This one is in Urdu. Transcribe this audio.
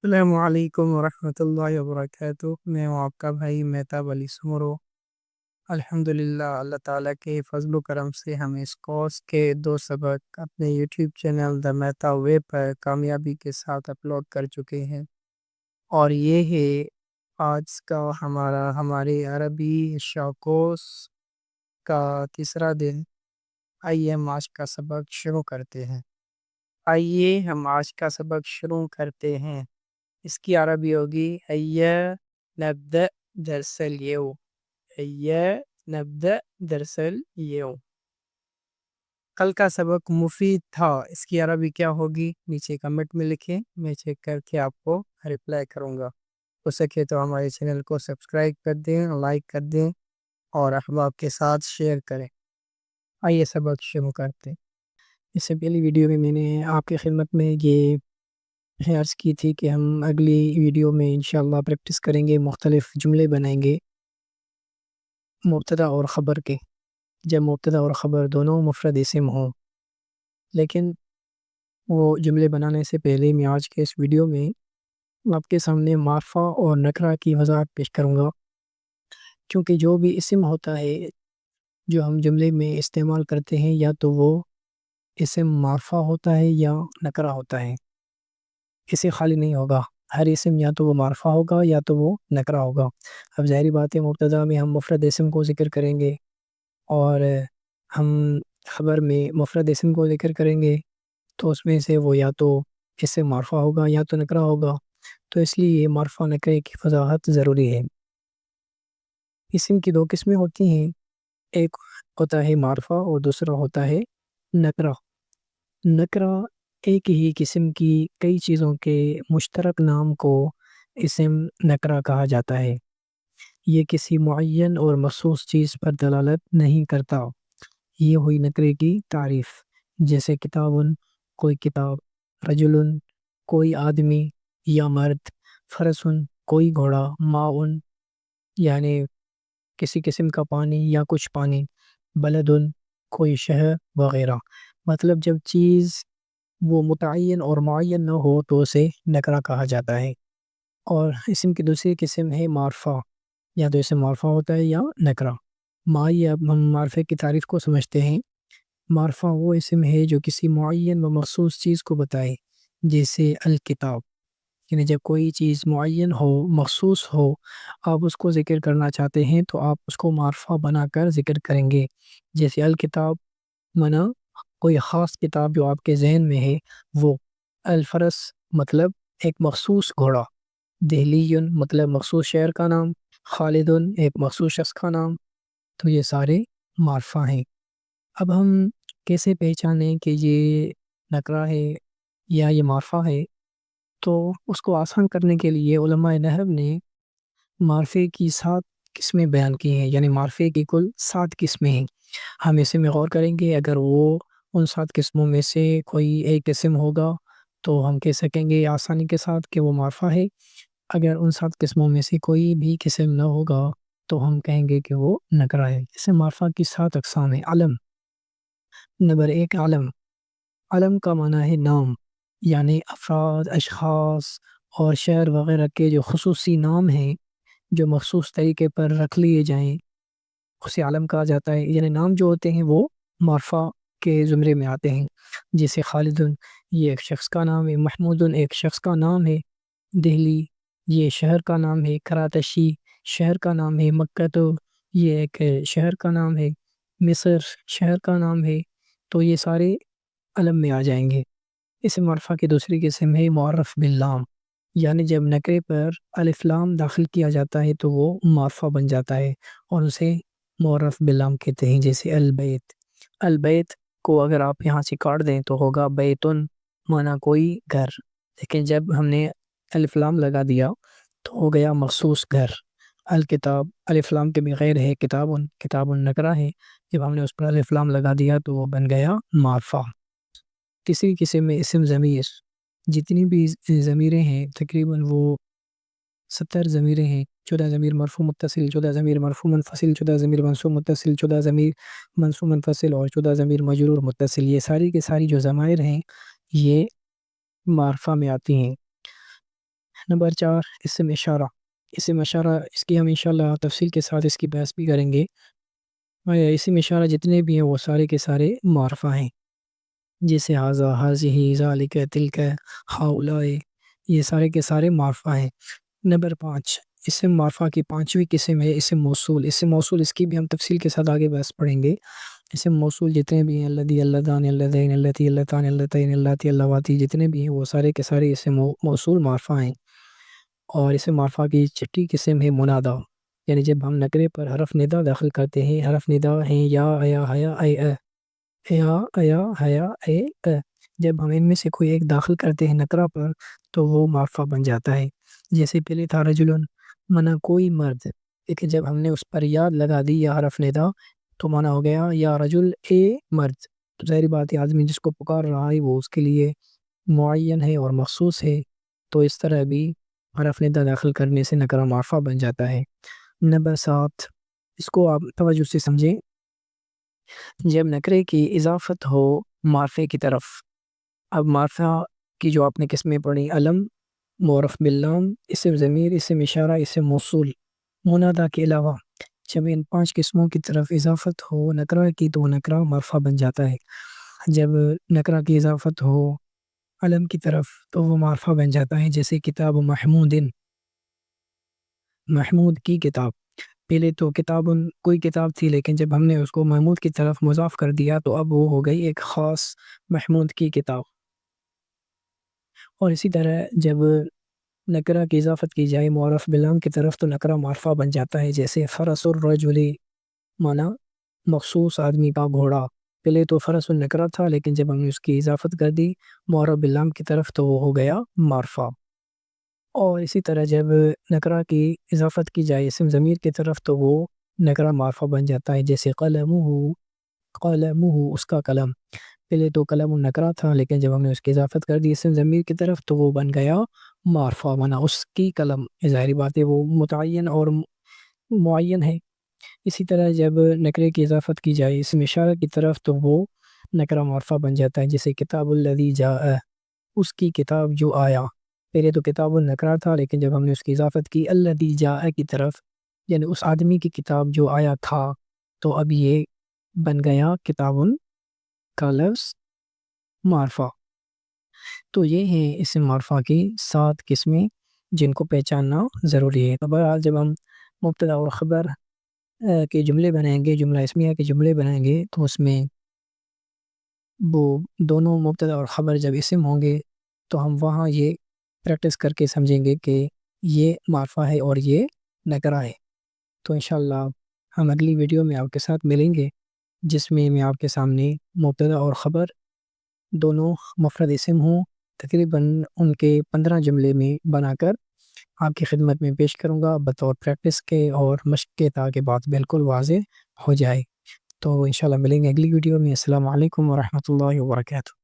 السلام علیکم ورحمۃ اللہ وبرکاتہ۔ میں ہوں آپ کا بھائی مہتاب علی سمرو۔ الحمدللہ اللہ تعالیٰ کے فضل و کرم سے ہم اس کورس کے 2 سبق اپنے یوٹیوب چینل دا مہتاب ویب پر کامیابی کے ساتھ اپلوڈ کر چکے ہیں، اور یہ ہے آج کا ہمارے عربی کورس کا تیسرا دن۔ آئیے ہم آج کا سبق شروع کرتے ہیں۔ آئیے ہم آج کا سبق شروع کرتے ہیں۔ اس کی عربی ہوگی هيا نبدأ درس اليوم۔ هيا نبدأ درس اليوم۔ کل کا سبق مفید تھا، اس کی عربی کیا ہوگی؟ نیچے کمنٹ میں لکھیں، میں چیک کر کے آپ کو رپلائی کروں گا۔ ہو سکے تو ہمارے چینل کو سبسکرائب کر دیں، لائک کر دیں اور احباب کے ساتھ شیئر کریں۔ آئیے سبق شروع کرتے ہیں۔ اس سے پہلی ویڈیو میں نے آپ کی خدمت میں یہ عرض کی تھی کہ ہم اگلی ویڈیو میں انشاءاللہ پریکٹس کریں گے، مختلف جملے بنائیں گے مبتدا اور خبر کے، جب مبتدا اور خبر دونوں مفرد اسم ہوں۔ لیکن وہ جملے بنانے سے پہلے میں آج کے اس ویڈیو میں آپ کے سامنے معرفہ اور نکرہ کی وضاحت پیش کروں گا، کیونکہ جو بھی اسم ہوتا ہے جو ہم جملے میں استعمال کرتے ہیں، یا تو وہ اسم معرفہ ہوتا ہے یا نکرہ ہوتا ہے، اسے خالی نہیں ہوگا۔ ہر اسم یا تو وہ معرفہ ہوگا یا تو وہ نکرہ ہوگا۔ اب ظاہری بات ہے، مبتدا میں ہم مفرد اسم کو ذکر کریں گے اور ہم خبر میں مفرد اسم کو ذکر کریں گے، تو اس میں سے وہ یا تو اسم معرفہ ہوگا یا تو نکرہ ہوگا، تو اس لیے یہ معرفہ نکرے کی وضاحت ضروری ہے۔ اسم کی 2 قسمیں ہوتی ہیں، ایک ہوتا ہے معرفہ اور دوسرا ہوتا ہے نکرہ۔ نکرہ ایک ہی قسم کی کئی چیزوں کے مشترک نام کو اسم نکرہ کہا جاتا ہے۔ یہ کسی معین اور مخصوص چیز پر دلالت نہیں کرتا۔ یہ ہوئی نکرے کی تعریف، جیسے کتابن کوئی کتاب، رجلن کوئی آدمی یا مرد، فرسن کوئی گھوڑا، ماؤن یعنی کسی قسم کا پانی یا کچھ پانی، بلدن کوئی شہر وغیرہ۔ مطلب جب چیز وہ متعین اور معین نہ ہو تو اسے نکرہ کہا جاتا ہے۔ اور اسم کی دوسری قسم ہے معرفہ، یا تو اسم معرفہ ہوتا ہے یا نکرہ۔ اب ہم معرفے کی تعریف کو سمجھتے ہیں۔ معرفہ وہ اسم ہے جو کسی معین و مخصوص چیز کو بتائے، جیسے الکتاب، یعنی جب کوئی چیز معین ہو، مخصوص ہو، آپ اس کو ذکر کرنا چاہتے ہیں تو آپ اس کو معرفہ بنا کر ذکر کریں گے۔ جیسے الکتاب منا کوئی خاص کتاب جو آپ کے ذہن میں ہے وہ، الفرس مطلب ایک مخصوص گھوڑا، دہلیون مطلب مخصوص شہر کا نام، خالدن ایک مخصوص شخص کا نام، تو یہ سارے معرفہ ہیں۔ اب ہم کیسے پہچانیں کہ یہ نکرہ ہے یا یہ معرفہ ہے؟ تو اس کو آسان کرنے کے لیے علماء نحو نے معرفے کی 7 قسمیں بیان کی ہیں، یعنی معرفے کی کل 7 قسمیں ہیں۔ ہم اسے میں غور کریں گے، اگر وہ ان 7 قسموں میں سے کوئی ایک قسم ہوگا تو ہم کہہ سکیں گے آسانی کے ساتھ کہ وہ معرفہ ہے۔ اگر ان 7 قسموں میں سے کوئی بھی قسم نہ ہوگا تو ہم کہیں گے کہ وہ نکرہ ہے۔ جیسے معرفہ کی 7 اقسام ہیں۔ علم، نمبر 1 علم۔ علم کا معنی ہے نام، یعنی افراد، اشخاص اور شہر وغیرہ کے جو خصوصی نام ہیں جو مخصوص طریقے پر رکھ لیے جائیں، اسے علم کہا جاتا ہے۔ یعنی نام جو ہوتے ہیں وہ معرفہ کے زمرے میں آتے ہیں، جیسے خالدن یہ ایک شخص کا نام ہے، محمودن ایک شخص کا نام ہے، دہلی یہ شہر کا نام ہے، کراتشی شہر کا نام ہے، مکہ تو یہ ایک شہر کا نام ہے، مصر شہر کا نام ہے، تو یہ سارے علم میں آ جائیں گے۔ اس معرفہ کی دوسری قسم ہے معرف باللام، یعنی جب نکرے پر الف لام داخل کیا جاتا ہے تو وہ معرفہ بن جاتا ہے اور اسے معرف باللام کہتے ہیں، جیسے البیت۔ البیت کو اگر آپ یہاں سے کاٹ دیں تو ہوگا بیتن، مانا کوئی گھر، لیکن جب ہم نے الف لام لگا دیا تو ہو گیا مخصوص گھر۔ الکتاب الف لام کے بغیر ہے کتابن، کتابن نکرہ ہے، جب ہم نے اس پر الف لام لگا دیا تو وہ بن گیا معرفہ۔ تیسری قسم میں اسم ضمیر، جتنی بھی ضمیریں ہیں تقریباً وہ 70 ضمیریں ہیں، 14 ضمیر مرفوع متصل، 14 ضمیر مرفوع منفصل، 14 ضمیر منصوب متصل، 14 ضمیر منصوب منفصل اور 14 ضمیر مجرور متصل۔ یہ ساری کے ساری جو ضمائر ہیں یہ معرفہ میں آتی ہیں۔ نمبر 4 اسم اشارہ. اسم اشارہ اس کی ہم انشاءاللہ تفصیل کے ساتھ اس کی بحث بھی کریں گے. اسم اشارہ جتنے بھی ہیں وہ سارے کے سارے معرفہ ہیں، جیسے ھذا، ھذہ، ذالک، تلک، ہؤلاء، یہ سارے کے سارے معرفہ ہیں. نمبر 5 اسم معرفہ کی پانچویں قسم ہے اسم موصول. اسم موصول اس کی بھی ہم تفصیل کے ساتھ آگے بحث پڑھیں گے. اسم موصول جتنے بھی ہیں الذی، اللذان، اللذین، اللتی، اللتان، اللتین، اللاتی، اللواتی، جتنے بھی ہیں وہ سارے کے سارے اسم موصول معرفہ ہیں. اور اسم معرفہ کی چھٹی قسم ہے منادا، یعنی جب ہم نکرے پر حرف ندا داخل کرتے ہیں. حرف ندا ہیں یا، ایا، حیا، اے، یا، ایا، حیا، اے، جب ہم ان میں سے کوئی ایک داخل کرتے ہیں نکرہ پر تو وہ معرفہ بن جاتا ہے. جیسے پہلے تھا رجلن، منا کوئی مرد، لیکن جب ہم نے اس پر یاد لگا دی یا حرف ندا تو مانا ہو گیا یا رجل، اے مرد. تو ظاہری بات ہے آدمی جس کو پکار رہا ہے وہ اس کے لیے معین ہے اور مخصوص ہے، تو اس طرح بھی حرف ندا داخل کرنے سے نکرہ معرفہ بن جاتا ہے. نمبر 7 اس کو آپ توجہ سے سمجھیں. جب نکرے کی اضافت ہو معرفے کی طرف، اب معرفہ کی جو آپ نے قسمیں پڑھی، علم، معرف باللام، اسم ضمیر، اسم اشارہ، اسم موصول، منادا کے علاوہ جب ان 5 قسموں کی طرف اضافت ہو نکرہ کی تو نکرہ معرفہ بن جاتا ہے. جب نکرہ کی اضافت ہو علم کی طرف تو وہ معرفہ بن جاتا ہے. جیسے کتاب محمود، محمود کی کتاب. پہلے تو کتاب کوئی کتاب تھی، لیکن جب ہم نے اس کو محمود کی طرف مضاف کر دیا تو اب وہ ہو گئی ایک خاص محمود کی کتاب. اور اسی طرح جب نکرہ کی اضافت کی جائے معرف باللام کی طرف تو نکرہ معرفہ بن جاتا ہے. جیسے فرس الرجل، مانا مخصوص آدمی کا گھوڑا. پہلے تو فرس النکرہ تھا، لیکن جب ہم نے اس کی اضافت کر دی معرف باللام کی طرف تو وہ ہو گیا معرفہ. اور اسی طرح جب نکرہ کی اضافت کی جائے اسم ضمیر کی طرف تو وہ نکرہ معرفہ بن جاتا ہے. جیسے قلمہ، قلمہ اس کا قلم. پہلے تو قلم النکرہ تھا، لیکن جب ہم نے اس کی اضافت کر دی اسم ضمیر کی طرف تو وہ بن گیا معرفہ، مانا اس کی قلم. ظاہری بات ہے وہ متعین اور معین ہے. اسی طرح جب نکرے کی اضافت کی جائے اسم اشارہ کی طرف تو وہ نکرہ معرفہ بن جاتا ہے. جیسے کتاب الذی جاء، اس کی کتاب جو آیا. پہلے تو کتاب النکرہ تھا، لیکن جب ہم نے اس کی اضافت کی الذی جاء کی طرف، یعنی اس آدمی کی کتاب جو آیا تھا، تو اب یہ بن گیا کتاب کا لفظ معرفہ. تو یہ ہیں اسم معرفہ کی 7 قسمیں جن کو پہچاننا ضروری ہے. بہرحال جب ہم مبتدا اور خبر کے جملے بنائیں گے، جملہ اسمیہ کے جملے بنائیں گے، تو اس میں وہ دونوں مبتدا اور خبر جب اسم ہوں گے تو ہم وہاں یہ پریکٹس کر کے سمجھیں گے کہ یہ معرفہ ہے اور یہ نکرہ ہے. تو انشاءاللہ ہم اگلی ویڈیو میں آپ کے ساتھ ملیں گے، جس میں میں آپ کے سامنے مبتدا اور خبر دونوں مفرد اسم ہوں تقریباً ان کے 15 جملے میں بنا کر آپ کی خدمت میں پیش کروں گا بطور پریکٹس کے اور مشق کے، تاکہ بات بالکل واضح ہو جائے. تو انشاءاللہ ملیں گے اگلی ویڈیو میں. السلام علیکم ورحمۃ اللہ وبرکاتہ.